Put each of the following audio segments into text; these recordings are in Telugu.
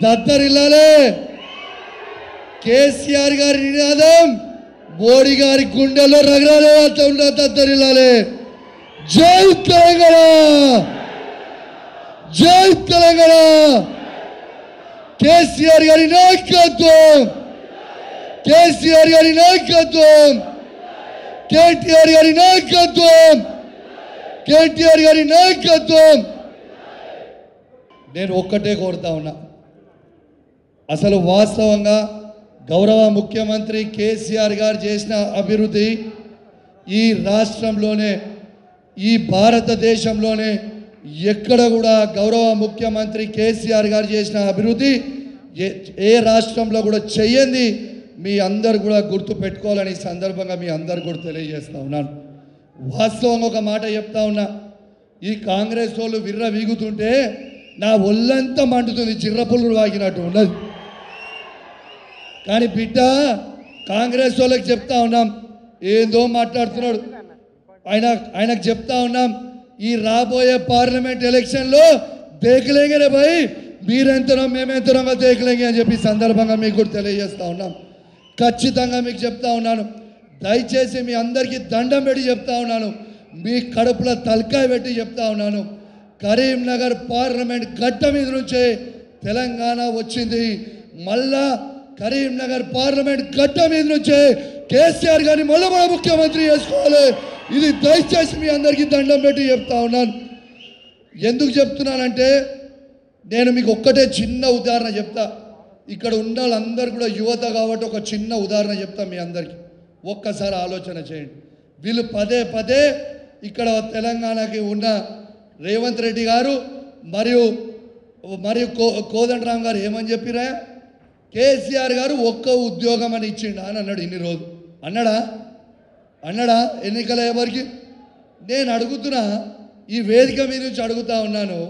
దత్తరిల్లాలే కేసీఆర్ గారి నినాదం మోడీ గారి గుండెల్లో రగరాలే ఉన్న దత్తరిల్లాలే జై తెలంగాణ జై తెలంగాణ కేసీఆర్ గారి నాయకత్వం కేసీఆర్ గారి నాయకత్వం కేటీఆర్ గారి నాయకత్వం కేటీఆర్ గారి నాయకత్వం నేను ఒక్కటే కోరుతా ఉన్నా అసలు వాస్తవంగా గౌరవ ముఖ్యమంత్రి కేసీఆర్ గారు చేసిన అభివృద్ధి ఈ రాష్ట్రంలోనే ఈ భారతదేశంలోనే ఎక్కడ కూడా గౌరవ ముఖ్యమంత్రి కేసీఆర్ గారు చేసిన అభివృద్ధి ఏ రాష్ట్రంలో కూడా చెయ్యండి మీ అందరు కూడా గుర్తు పెట్టుకోవాలని సందర్భంగా మీ అందరు కూడా తెలియజేస్తా ఉన్నాను వాస్తవంగా ఒక మాట చెప్తా ఉన్నా ఈ కాంగ్రెస్ వాళ్ళు విర్ర వీగుతుంటే నా ఒళ్ళంతా మండుతుంది చిర్రపుల్లు వాగినట్టు ఉన్నది కానీ బిడ్డ కాంగ్రెస్ వాళ్ళకి చెప్తా ఉన్నాం ఏందో మాట్లాడుతున్నాడు ఆయనకు చెప్తా ఉన్నాం ఈ రాబోయే పార్లమెంట్ ఎలక్షన్లో దేకలేంగే భయ్ మీరెంతనో మేమెంతనో దేకలేంగే అని చెప్పి సందర్భంగా మీకు కూడా తెలియజేస్తా ఉన్నాం ఖచ్చితంగా మీకు చెప్తా ఉన్నాను దయచేసి మీ అందరికీ దండం పెట్టి చెప్తా ఉన్నాను మీ కడుపులో తలకాయ పెట్టి చెప్తా ఉన్నాను కరీంనగర్ పార్లమెంట్ గడ్డ మీద నుంచే తెలంగాణ వచ్చింది మళ్ళా కరీంనగర్ పార్లమెంట్ గడ్డ మీద నుంచే కేసీఆర్ గారిని మళ్ళీ మన ముఖ్యమంత్రి చేసుకోవాలి ఇది దయచేసి మీ అందరికీ దండం పెట్టి చెప్తా ఉన్నాను ఎందుకు చెప్తున్నానంటే నేను మీకు ఒక్కటే చిన్న ఉదాహరణ చెప్తా ఇక్కడ ఉన్న వాళ్ళందరూ కూడా యువత కాబట్టి ఒక చిన్న ఉదాహరణ చెప్తా మీ అందరికీ ఒక్కసారి ఆలోచన చేయండి వీళ్ళు పదే పదే ఇక్కడ తెలంగాణకి ఉన్న రేవంత్ రెడ్డి గారు మరియు కోదండరామ్ గారు ఏమని చెప్పిరా కేసీఆర్ గారు ఒక్క ఉద్యోగం అని ఇచ్చిండా అని అన్నాడు ఇన్ని రోజులు అన్నాడా ఎన్నికల ఎవరికి నేను అడుగుతున్నా ఈ వేదిక మీద నుంచి అడుగుతా ఉన్నాను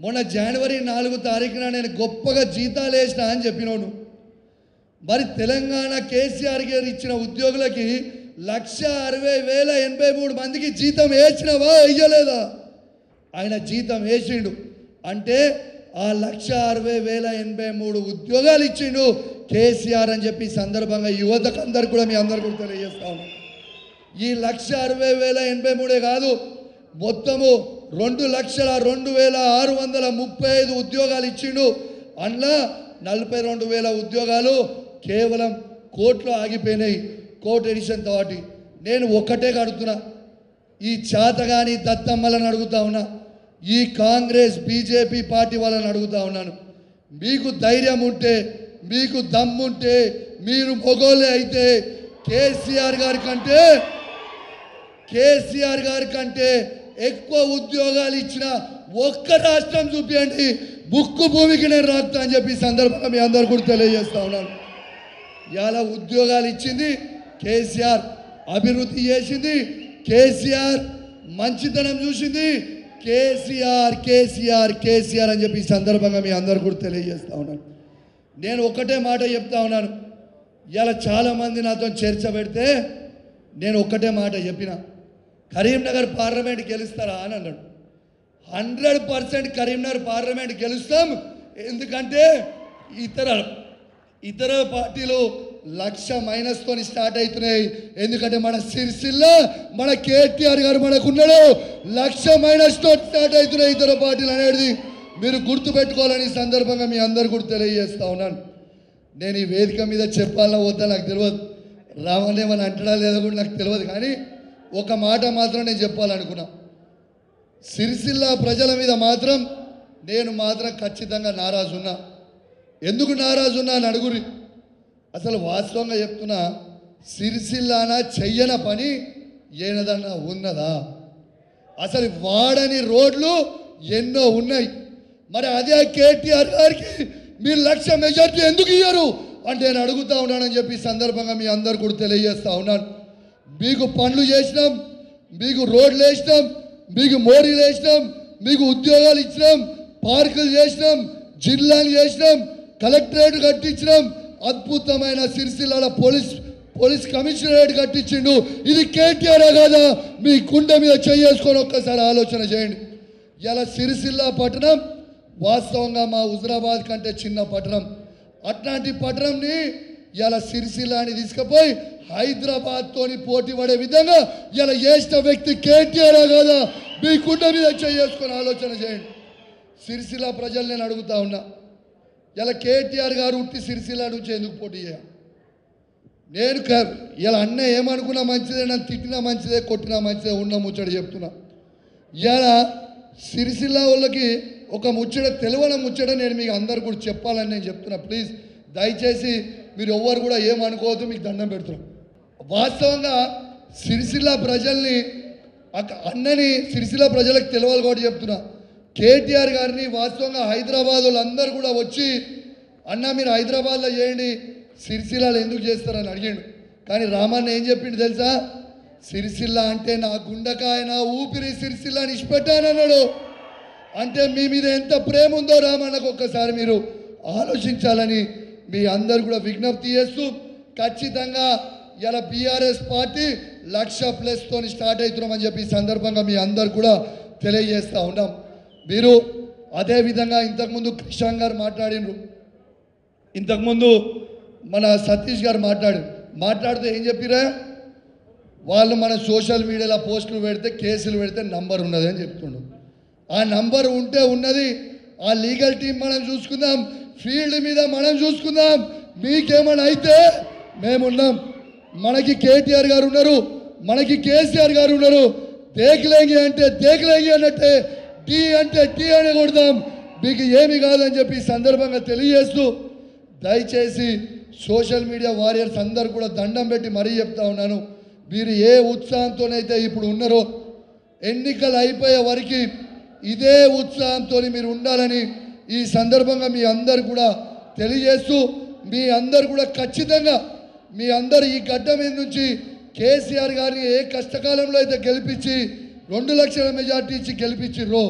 మొన్న జనవరి 4 తారీఖున నేను గొప్పగా జీతాలు వేసిన అని చెప్పినోను మరి తెలంగాణ కేసీఆర్ గారు ఇచ్చిన ఉద్యోగులకి 1,60,083 మందికి జీతం వేసినవా వేయలేదా ఆయన జీతం వేసిండు అంటే ఆ 1,60,083 ఉద్యోగాలు ఇచ్చిండు కేసీఆర్ అని చెప్పి సందర్భంగా యువతకు అందరు కూడా మీ అందరు కూడా తెలియజేస్తా ఉన్నాం ఈ 1,60,083 కాదు మొత్తము 2,02,635 ఉద్యోగాలు ఇచ్చిండు అందులో 42,000 ఉద్యోగాలు కేవలం కోర్టులో ఆగిపోయినాయి కోర్టు ఎడిషన్ తోటి నేను ఒక్కటే అడుగుతున్నా ఈ చేతగాని దత్తమ్మలను అడుగుతా ఉన్నా ఈ కాంగ్రెస్ బీజేపీ పార్టీ వాళ్ళని అడుగుతా ఉన్నాను మీకు ధైర్యం ఉంటే మీకు దమ్ముంటే మీరు మొగోళ్ళే అయితే కేసీఆర్ గారి కంటే ఎక్కువ ఉద్యోగాలు ఇచ్చిన ఒక్క రాష్ట్రం చూపించండి బుక్కు భూమికి నేను రాస్తా అని చెప్పి సందర్భంగా మీ అందరు కూడా తెలియజేస్తా ఉన్నాను ఇలా ఉద్యోగాలు ఇచ్చింది కేసీఆర్ అభివృద్ధి చేసింది కేసీఆర్ మంచితనం చూసింది కేసీఆర్ అని చెప్పి సందర్భంగా మీ అందరు కూడా తెలియజేస్తా ఉన్నాను నేను ఒకటే మాట చెప్తా ఉన్నాను ఇలా చాలామంది నాతో చర్చ పెడితే నేను ఒక్కటే మాట చెప్పిన కరీంనగర్ పార్లమెంట్ గెలుస్తారా అని అన్నాడు 100% కరీంనగర్ పార్లమెంట్ గెలుస్తాం ఎందుకంటే ఇతర పార్టీలు 1,00,000 తోని స్టార్ట్ అవుతున్నాయి ఎందుకంటే మన సిరిసిల్ల మన కేటీఆర్ గారు మనకున్నాడు 1,00,000 తో స్టార్ట్ అవుతున్నాయి ఇతర పార్టీలు అనేది మీరు గుర్తుపెట్టుకోవాలని సందర్భంగా మీ అందరు కూడా తెలియజేస్తా ఉన్నాను నేను ఈ వేదిక మీద చెప్పాలన్నా వద్దా నాకు తెలియదు రామనేమని అంటడా లేదా కూడా నాకు తెలియదు కానీ ఒక మాట మాత్రం నేను చెప్పాలనుకున్నా సిరిసిల్ల ప్రజల మీద మాత్రం నేను మాత్రం ఖచ్చితంగా నారాజు ఉన్నా ఎందుకు నారాజు ఉన్నా అని అడుగురి అసలు వాస్తవంగా చెప్తున్నా సిరిసిల్లాన చెయ్యన పని ఏనదన్నా ఉన్నదా అసలు వాడని రోడ్లు ఎన్నో ఉన్నాయి మరి అదే కేటీఆర్ గారికి మీరు 1,00,000 మెజార్టీ ఎందుకు ఇయ్యరు అంటే నేను అడుగుతా ఉన్నానని చెప్పి సందర్భంగా మీ అందరు కూడా తెలియజేస్తా ఉన్నాను మీకు పనులు చేసినాం మీకు రోడ్లు వేసినాం మీకు మోరీలు వేసినాం మీకు ఉద్యోగాలు ఇచ్చినాం పార్కులు చేసినాం జిల్లాలు చేసినాం కలెక్టరేట్ కట్టించినాం అద్భుతమైన సిరిసిల్ల పోలీస్ కమిషనరేట్ కట్టించిండు ఇది కేటీఆర్ కాదా మీ గుండె మీద చేసుకొని ఒక్కసారి ఆలోచన చేయండి ఇలా సిరిసిల్ల పట్టణం వాస్తవంగా మా హుజరాబాద్ కంటే చిన్న పట్టణం, అట్లాంటి పట్టణంని ఇలా సిరిసిల్లాని తీసుకుపోయి హైదరాబాద్తోని పోటీ పడే విధంగా ఇలా చేసిన వ్యక్తి కేటీఆర్ కదా, మీ కుండ మీద చేసుకొని ఆలోచన చేయండి. సిరిసిల్ల ప్రజలు నేను అడుగుతా ఉన్నా, ఇలా కేటీఆర్ గారు ఉట్టి సిరిసిల్ల నుంచి ఎందుకు పోటీ చేయాలి? నేను ఇలా అన్న ఏమనుకున్నా మంచిదే, నన్ను తిట్టినా మంచిదే, కొట్టినా మంచిదే, ఉన్న ముచ్చట చెప్తున్నా. ఇలా సిరిసిల్ల వాళ్ళకి ఒక ముచ్చట, తెలియని ముచ్చట నేను మీకు అందరు కూడా చెప్పాలని నేను చెప్తున్నా. ప్లీజ్ దయచేసి మీరు ఎవ్వరు కూడా ఏమనుకోవద్దు, మీకు దండం పెడుతున్నాం. వాస్తవంగా సిరిసిల్ల ప్రజల్ని, అన్నని సిరిసిల్ల ప్రజలకు తెలియాలి కూడా చెప్తున్నా. కేటీఆర్ గారిని వాస్తవంగా హైదరాబాద్ వాళ్ళందరూ కూడా వచ్చి అన్న మీరు హైదరాబాద్లో చేయండి, సిరిసిల్లలో ఎందుకు చేస్తారని అడిగాడు. కానీ రామన్న ఏం చెప్పిండు తెలుసా? సిరిసిల్ల అంటే నా గుండకాయ, నా ఊపిరి, సిరిసిల్లని ఇష్టపెట్టానన్నాడు. అంటే మీ మీద ఎంత ప్రేమ ఉందో రామన్నకు ఒక్కసారి మీరు ఆలోచించాలని మీ అందరు కూడా విజ్ఞప్తి చేస్తూ, ఖచ్చితంగా ఇలా బీఆర్ఎస్ పార్టీ 1,00,000+ స్టార్ట్ అవుతున్నామని చెప్పి ఈ సందర్భంగా మీ అందరు కూడా తెలియజేస్తూ ఉన్నాం. మీరు అదేవిధంగా ఇంతకుముందు కృష్ణ గారు మాట్లాడినరు, ఇంతకుముందు మన సతీష్ గారు మాట్లాడితే ఏం చెప్పిరా? వాళ్ళు మన సోషల్ మీడియాలో పోస్టులు పెడితే, కేసులు పెడితే నంబర్ ఉన్నది అని చెప్తుండ్రు. ఆ నంబర్ ఉంటే ఉన్నది, ఆ లీగల్ టీం మనం చూసుకుందాం, ఫీల్డ్ మీద మనం చూసుకుందాం. మీకేమైనా అయితే మేమున్నాం, మనకి కేటీఆర్ గారు ఉన్నారు, మనకి కేసీఆర్ గారు ఉన్నారు. దేకలేంగి అంటే దేకలేంగి అన్నట్టే, టీ అంటే టీ అని కొడదాం, మీకు ఏమి కాదని చెప్పి సందర్భంగా తెలియజేస్తూ, దయచేసి సోషల్ మీడియా వారియర్స్ అందరు కూడా దండం పెట్టి మరీ చెప్తా ఉన్నాను, మీరు ఏ ఉత్సాహంతోనైతే ఇప్పుడు ఉన్నారో ఎన్నికలు అయిపోయే వరకు ఇదే ఉత్సాహంతో మీరు ఉండాలని ఈ సందర్భంగా మీ అందరు కూడా తెలియజేస్తూ, మీ అందరు కూడా ఖచ్చితంగా మీ అందరు ఈ గడ్డ మీద నుంచి కేసీఆర్ గారిని ఏ కష్టకాలంలో అయితే గెలిపించి 2 లక్షల మెజార్టీ ఇచ్చి గెలిపించిర్రో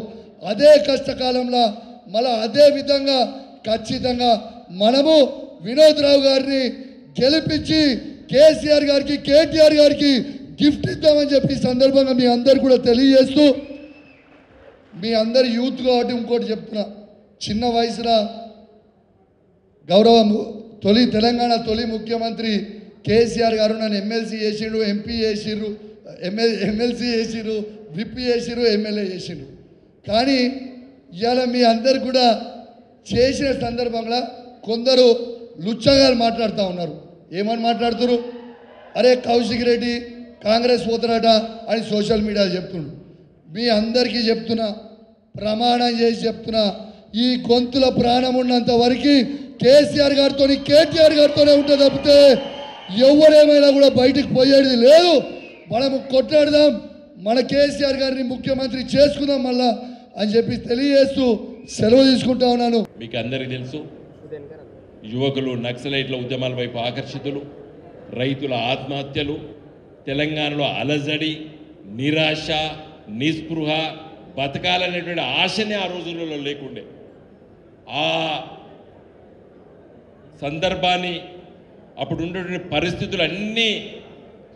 అదే కష్టకాలంలో మళ్ళీ అదే విధంగా ఖచ్చితంగా మనము వినోద్ రావు గారిని గెలిపించి కేసీఆర్ గారికి, కేటీఆర్ గారికి గిఫ్ట్ ఇద్దామని చెప్పి సందర్భంగా మీ అందరు కూడా తెలియజేస్తూ, మీ అందరు యూత్ కాబట్టి ఇంకోటి చెప్తున్నా, చిన్న వయసులో గౌరవం తెలంగాణ తొలి ముఖ్యమంత్రి కేసీఆర్ గారు నన్ను ఎమ్మెల్సీ చేసిండు, ఎంపీ చేసిర్రు, ఎమ్మెల్సీ చేసిర్రు, విపి చేసిర్రు, ఎమ్మెల్యే చేసిండ్రు. కానీ ఇవాళ మీ అందరు కూడా చేసిన సందర్భంలో కొందరు లుచ్చగాలు మాట్లాడుతూ ఉన్నారు. ఏమని మాట్లాడుతున్నారు? అరే కౌశిక్ రెడ్డి కాంగ్రెస్ పోతారట అని సోషల్ మీడియాలో చెప్తుండ్రు. మీ అందరికీ చెప్తున్నా, ప్రమాణం చేసి చెప్తున్నా, ఈ గొంతుల ప్రాణం ఉన్నంత వరకు కేసీఆర్ గారితో, కేటీఆర్ గారితోనే ఉంటుంది తప్పితే ఎవరేమైనా కూడా బయటకు పోయేది లేదు. మనము కొట్లాడదాం, మన కేసీఆర్ గారిని ముఖ్యమంత్రి చేసుకుందాం మళ్ళా అని చెప్పి తెలియజేస్తూ సెలవు తీసుకుంటా ఉన్నాను. మీకు అందరికీ తెలుసు, యువకులు నక్సలైట్ల ఉద్యమాల వైపు ఆకర్షితులు, రైతుల ఆత్మహత్యలు, తెలంగాణలో అలజడి, నిరాశ, నిస్పృహ, బతకాలనేటువంటి ఆశనే ఆ రోజులలో లేకుండే. ఆ సందర్భాన్ని, అప్పుడు ఉన్నటువంటి పరిస్థితులన్నీ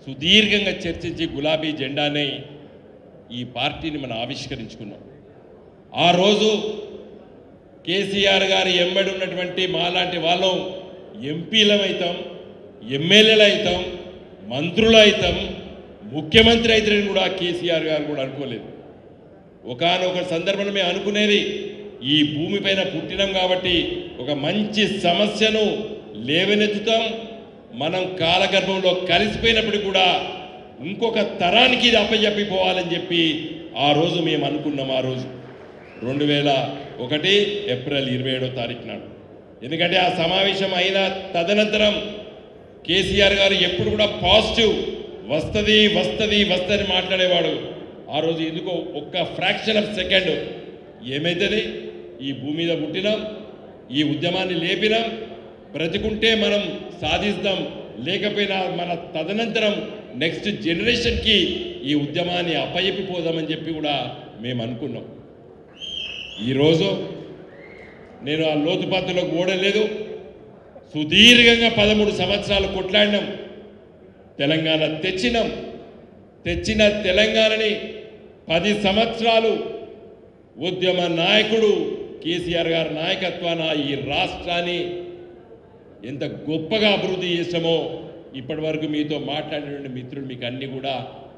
సుదీర్ఘంగా చర్చించి గులాబీ జెండానే ఈ పార్టీని మనం ఆవిష్కరించుకున్నాం. ఆ రోజు కేసీఆర్ గారి ఎంబడి ఉన్నటువంటి మాలాంటి వాళ్ళం ఎంపీలం అవుతాం, ఎమ్మెల్యేలు అవుతాం, మంత్రులు అవుతాం, ముఖ్యమంత్రి అవుతారని కూడా కేసీఆర్ గారు కూడా అనుకోలేదు. ఒకానొక సందర్భంలో మేము అనుకునేది, ఈ భూమిపైన పుట్టినాం కాబట్టి ఒక మంచి సమస్యను లేవనెత్తుతాం, మనం కాలగర్భంలో కలిసిపోయినప్పుడు కూడా ఇంకొక తరానికి ఇది అప్పచెప్పిపోవాలని చెప్పి ఆ రోజు మేము అనుకున్నాం. ఆ రోజు 2001 ఏప్రిల్ 27వ తారీఖు నాడు. ఎందుకంటే ఆ సమావేశం అయిన తదనంతరం కేసీఆర్ గారు ఎప్పుడు కూడా పాజిటివ్ వస్తుంది వస్తుంది వస్తుంది మాట్లాడేవాడు. ఆ రోజు ఎందుకో ఒక్క ఫ్రాక్షన్ ఆఫ్ సెకండ్ ఏమవుతుంది, ఈ భూమి మీద పుట్టినాం, ఈ ఉద్యమాన్ని లేపినాం, బ్రతికుంటే మనం సాధిస్తాం, లేకపోయినా మన తదనంతరం నెక్స్ట్ జనరేషన్కి ఈ ఉద్యమాన్ని అప్పచెప్పిపోదామని చెప్పి కూడా మేము అనుకున్నాం. ఈరోజు నేను ఆ లోతుపాతులకు ఓడలేదు. సుదీర్ఘంగా 13 సంవత్సరాలు కొట్లాడినాం, తెలంగాణ తెచ్చినాం. తెచ్చిన తెలంగాణని 10 సంవత్సరాలు ఉద్యమ నాయకుడు కేసీఆర్ గారి నాయకత్వాన ఈ రాష్ట్రాన్ని ఎంత గొప్పగా అభివృద్ధి చేసామో ఇప్పటి వరకు మీతో మాట్లాడిన మిత్రులు మీకు అన్నీ కూడా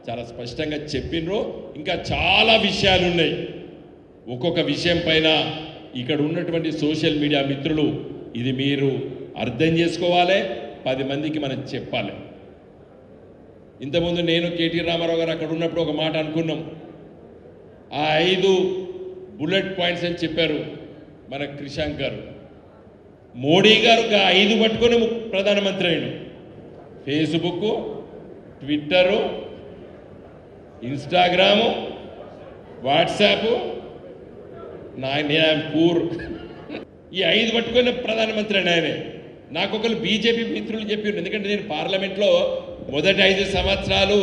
చాలా స్పష్టంగా చెప్పినరు. ఇంకా చాలా విషయాలు ఉన్నాయి. ఒక్కొక్క విషయం పైన ఇక్కడ ఉన్నటువంటి సోషల్ మీడియా మిత్రులు ఇది మీరు అర్థం చేసుకోవాలి, 10 మందికి మనం చెప్పాలి. ఇంతకుముందు నేను కేటీ రామారావు గారు అక్కడ ఉన్నప్పుడు ఒక మాట అనుకున్నాం. ఆ 5 బుల్లెట్ పాయింట్స్ అని చెప్పారు మన క్రిషాంక్ గారు. మోడీ గారు 5 పట్టుకొని ప్రధానమంత్రి అయ్యాడు. ఫేస్బుక్, ట్విట్టరు, ఇన్స్టాగ్రాము, వాట్సాప్, నేను పూర్ ఈ 5 పట్టుకొని ప్రధానమంత్రి అని ఆయనే. నాకు ఒకరు బీజేపీ మిత్రులు చెప్పారు. ఎందుకంటే నేను పార్లమెంట్లో మొదటి 5 సంవత్సరాలు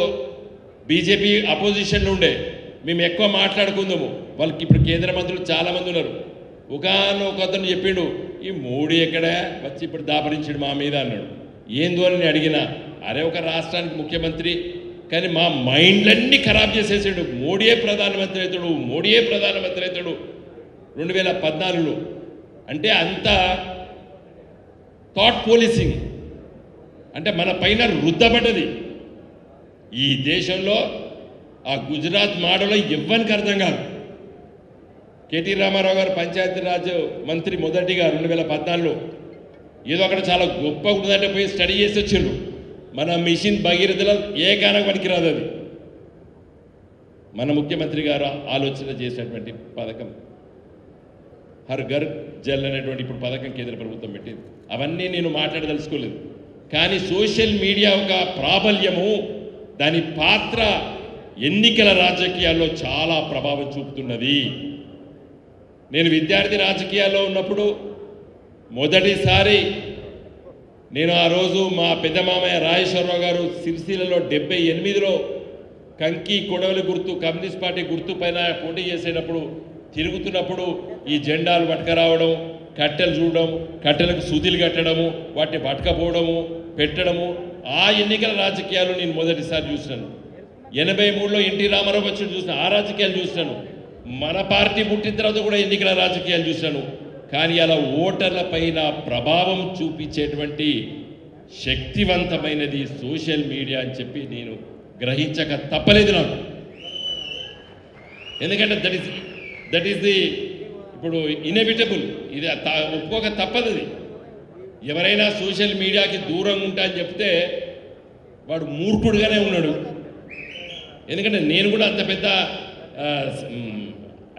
బీజేపీ అపోజిషన్లో ఉండే. మేము ఎక్కువ మాట్లాడుకుందాము. వాళ్ళకి ఇప్పుడు కేంద్ర మంత్రులు చాలామంది ఉన్నారు. ఒక అతను చెప్పిండు, ఈ మోడీ ఎక్కడ వచ్చి ఇప్పుడు దాపరించాడు మా మీద అన్నాడు. ఏందో అని నేను అడిగినా, అరే ఒక రాష్ట్రానికి ముఖ్యమంత్రి కానీ మా మైండ్లన్నీ ఖరాబ్ చేసేసాడు. మోడీయే ప్రధానమంత్రి అవుతాడు, మోడీయే ప్రధానమంత్రి అవుతాడు 2014లో. అంటే అంత థాట్ పోలీసింగ్ అంటే మన పైన రుద్దబడ్డది. ఈ దేశంలో ఆ గుజరాత్ మోడల్లో ఎవ్వరికి అర్థం కాదు. కేటీ రామారావు గారు పంచాయతీరాజ్ మంత్రి మొదటిగా 2014లో ఏదో అక్కడ చాలా గొప్పగా ఉంటుందంటే పోయి స్టడీ చేసి వచ్చారు. మన మిషన్ భగీరథలో ఏ గానకు పనికిరాదు. అది మన ముఖ్యమంత్రి గారు ఆలోచన చేసినటువంటి పథకం హర్ ఘర్ జల్ అనేటువంటి ఇప్పుడు పథకం కేంద్ర ప్రభుత్వం పెట్టింది. అవన్నీ నేను మాట్లాడదలుచుకోలేదు. కానీ సోషల్ మీడియా ఒక ప్రాబల్యము, దాని పాత్ర ఎన్నికల రాజకీయాల్లో చాలా ప్రభావం చూపుతున్నది. నేను విద్యార్థి రాజకీయాల్లో ఉన్నప్పుడు మొదటిసారి నేను ఆ రోజు మా పెద్ద మామయ్య రాజేశ్వరరావు గారు సిరిసిల్లలో 78లో కంకి కొడవలి గుర్తు కమ్యూనిస్ట్ పార్టీ గుర్తు పైన పోటీ చేసేటప్పుడు తిరుగుతున్నప్పుడు ఈ జెండాలు పట్టుకరావడం, కట్టెలు చూడడం, కట్టెలకు సూదిలు కట్టడము, వాటిని పట్టుకపోవడము, పెట్టడము, ఆ ఎన్నికల రాజకీయాలు నేను మొదటిసారి చూసినాను. 83లో ఎన్టీ రామారావు వచ్చి చూసిన ఆ రాజకీయాలు చూసినాను. మన పార్టీ పుట్టిన తర్వాత కూడా ఎన్నికల రాజకీయాలు చూశాను. కానీ అలా ఓటర్ల పైన ప్రభావం చూపించేటువంటి శక్తివంతమైనది సోషల్ మీడియా అని చెప్పి నేను గ్రహించక తప్పలేదు నాకు. ఎందుకంటే దట్ ఈస్ ది ఇప్పుడు ఇన్ఎవిటబుల్. ఇది ఒప్పుకోక తప్పదు. అది ఎవరైనా సోషల్ మీడియాకి దూరంగా ఉంటా అని చెప్తే వాడు మూర్ఖుడుగానే ఉన్నాడు. ఎందుకంటే నేను కూడా అంత పెద్ద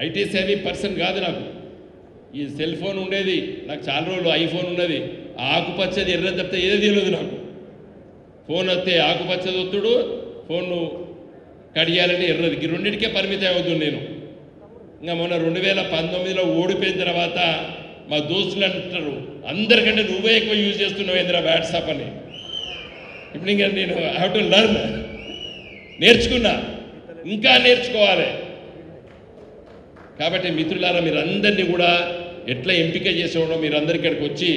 ఐటీ సేవీ పర్సన్ కాదు. నాకు ఈ సెల్ ఫోన్ ఉండేది, నాకు చాలా రోజులు ఐఫోన్ ఉన్నది. ఆకుపచ్చది ఎర్రది తప్పితే ఏదో తెలియదు నాకు. ఫోన్ వస్తే ఆకుపచ్చది ఒత్తుడు, ఫోన్ను కడియాలంటే ఎర్రది, ఈ రెండింటికే పరిమితం అవుతుంది నేను. ఇంకా మొన్న 2019లో ఓడిపోయిన తర్వాత మా దోస్తులు అంటారు, అందరికంటే నువ్వే ఎక్కువ యూజ్ చేస్తున్నావు ఏంద్రా వాట్సాప్ అని. ఇప్పుడు ఇంకా నేను ఐ హ్యావ్ టు లెర్న్, నేర్చుకున్నా, ఇంకా నేర్చుకోవాలి. కాబట్టి మిత్రులారా, మీరందరినీ కూడా ఎట్లా ఎంపిక చేసేవడం, మీరందరి ఇక్కడికి వచ్చి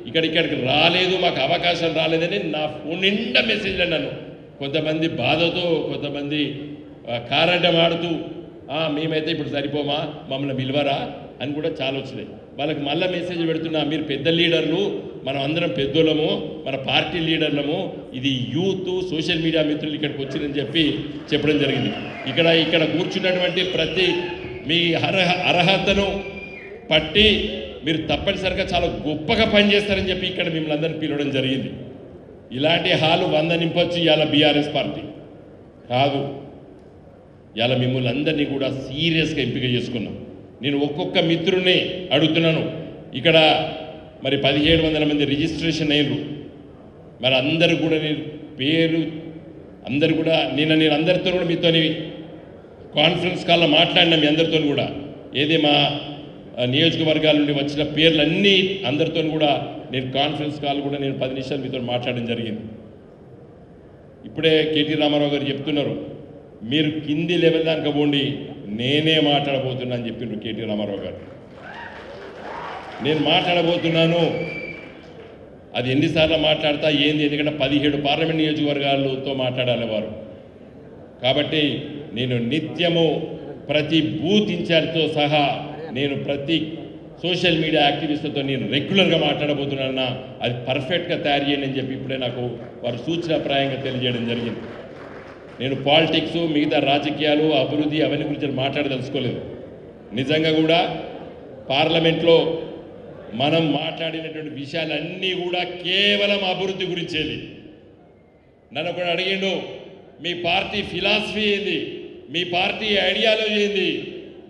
ఇక్కడికి రాలేదు, మాకు అవకాశం రాలేదని నా ఫోన్ నిండా మెసేజ్లు అన్నాను. కొంతమంది బాధతో, కొంతమంది కారడ్డం ఆడుతూ మేమైతే ఇప్పుడు సరిపోమా, మమ్మల్ని పిలవరా అని కూడా చాలా వచ్చినాయి. వాళ్ళకి మళ్ళీ మెసేజ్ పెడుతున్నా, మీరు పెద్ద లీడర్లు, మనం అందరం పెద్దోళ్ళము, మన పార్టీ లీడర్లము, ఇది యూత్ సోషల్ మీడియా మిత్రులు ఇక్కడికి వచ్చిందని చెప్పడం జరిగింది. ఇక్కడ కూర్చున్నటువంటి ప్రతి మీ అర్హతను పట్టి మీరు తప్పనిసరిగా చాలా గొప్పగా పనిచేస్తారని చెప్పి ఇక్కడ మిమ్మల్ని అందరినీ పిలవడం జరిగింది. ఇలాంటి హాలు 100 నింపొచ్చు ఇవాళ బీఆర్ఎస్ పార్టీ కాదు. ఇవాళ మిమ్మల్ని అందరినీ కూడా సీరియస్గా ఎంపిక చేసుకున్నాం. నేను ఒక్కొక్క మిత్రుని అడుగుతున్నాను. ఇక్కడ మరి 1700 మంది రిజిస్ట్రేషన్ అయ్యారు. మరి అందరు కూడా నేను పేరు అందరు కూడా నేను అందరితో కూడా మీతోని కాన్ఫరెన్స్ కాల్లో మాట్లాడినా, మీ అందరితో కూడా ఏది మా నియోజకవర్గాల నుండి వచ్చిన పేర్లన్నీ అందరితో కూడా నేను కాన్ఫరెన్స్ కాల్ కూడా నేను 10 నిమిషాలు మీతో మాట్లాడడం జరిగింది. ఇప్పుడే కేటీ రామారావు గారు చెప్తున్నారు, మీరు కింది లెవెల్ దాకా పోండి, నేనే మాట్లాడబోతున్నా అని చెప్పిండ్రు కేటీ రామారావు గారు. నేను మాట్లాడబోతున్నాను, అది ఎన్నిసార్లు మాట్లాడతా ఏంది, ఎందుకంటే 17 పార్లమెంట్ నియోజకవర్గాలతో మాట్లాడాలి వారు. కాబట్టి నేను నిత్యము ప్రతి బూత్ ఇన్ఛార్జ్తో సహా నేను ప్రతి సోషల్ మీడియా యాక్టివిస్టులతో నేను రెగ్యులర్గా మాట్లాడబోతున్నానన్నా అది పర్ఫెక్ట్గా తయారు చేయండి అని చెప్పి ఇప్పుడే నాకు వారు సూచనాప్రాయంగా తెలియజేయడం జరిగింది. నేను పాలిటిక్స్, మిగతా రాజకీయాలు, అభివృద్ధి అవన్నీ గురించి మాట్లాడదలుచుకోలేదు. నిజంగా కూడా పార్లమెంట్లో మనం మాట్లాడినటువంటి విషయాలన్నీ కూడా కేవలం అభివృద్ధి గురించేది. నన్ను కూడా అడిగిండు, మీ పార్టీ ఫిలాసఫీ ఏంది, మీ పార్టీ ఐడియాలజీ ఏంది?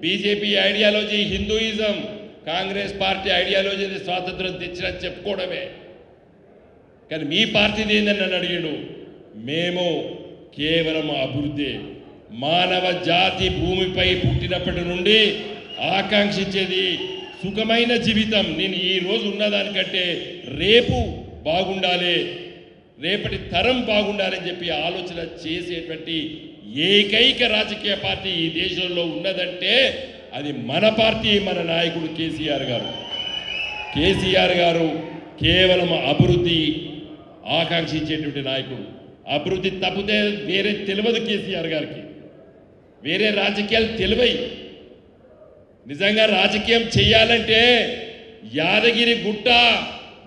BJP ideology Hinduism, Congress party ideology స్వాతంత్రం తెచ్చినా చెప్పుకోవడమే. కానీ మీ పార్టీది ఏందని నన్ను అడిగిండు. మేము కేవలం అభివృద్ధి, మానవ జాతి భూమిపై పుట్టినప్పటి నుండి ఆకాంక్షించేది సుఖమైన జీవితం. నేను ఈ రోజు ఉన్నదానికంటే రేపు బాగుండాలి, రేపటి తరం బాగుండాలని చెప్పి ఆలోచన చేసేటువంటి ఏకైక రాజకీయ పార్టీ ఈ దేశంలో ఉన్నదంటే అది మన పార్టీ, మన నాయకుడు కేసీఆర్ గారు. కేసీఆర్ గారు కేవలం అభివృద్ధి ఆకాంక్షించేటువంటి నాయకుడు. అభివృద్ధి తప్పితే వేరే తెలియదు కేసీఆర్ గారికి, వేరే రాజకీయాలు తెలివై. నిజంగా రాజకీయం చేయాలంటే యాదగిరి గుట్ట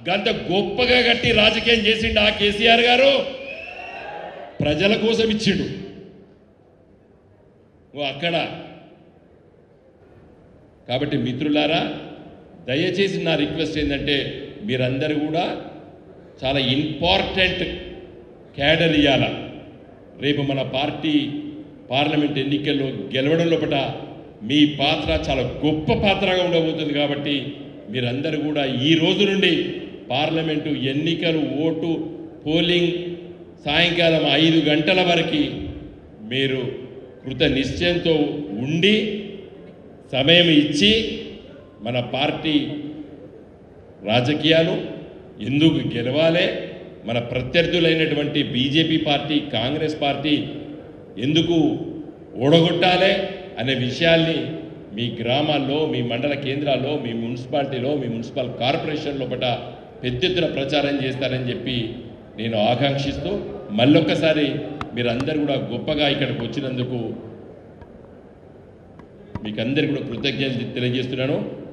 గంత గొప్పగా కట్టి రాజకీయం చేసిండు ఆ కేసీఆర్ గారు. ప్రజల కోసం ఇచ్చిండు అక్కడ. కాబట్టి మిత్రులారా, దయచేసి నా రిక్వెస్ట్ ఏంటంటే మీరందరూ కూడా చాలా ఇంపార్టెంట్ క్యాడర్ ఇవ్వాల. రేపు మన పార్టీ పార్లమెంట్ ఎన్నికల్లో గెలవడం లోపల మీ పాత్ర చాలా గొప్ప పాత్రగా ఉండబోతుంది. కాబట్టి మీరందరూ కూడా ఈ రోజు నుండి పార్లమెంటు ఎన్నికలు, ఓటు, పోలింగ్ సాయంకాలం 5 గంటల వరకు మీరు కృత నిశ్చయంతో ఉండి సమయం ఇచ్చి మన పార్టీ రాజకీయాలు ఎందుకు గెలవాలి, మన ప్రత్యర్థులైనటువంటి బీజేపీ పార్టీ, కాంగ్రెస్ పార్టీ ఎందుకు ఓడగొట్టాలి అనే విషయాల్ని మీ గ్రామాల్లో, మీ మండల కేంద్రాల్లో, మీ మున్సిపాలిటీలో, మీ మున్సిపల్ కార్పొరేషన్ లోపల పెద్ద ఎత్తున ప్రచారం చేస్తారని చెప్పి నేను ఆకాంక్షిస్తూ మళ్ళొక్కసారి మీరందరూ కూడా గొప్పగా ఇక్కడికి వచ్చినందుకు మీకు అందరికీ కూడా కృతజ్ఞతలు తెలియజేస్తున్నాను.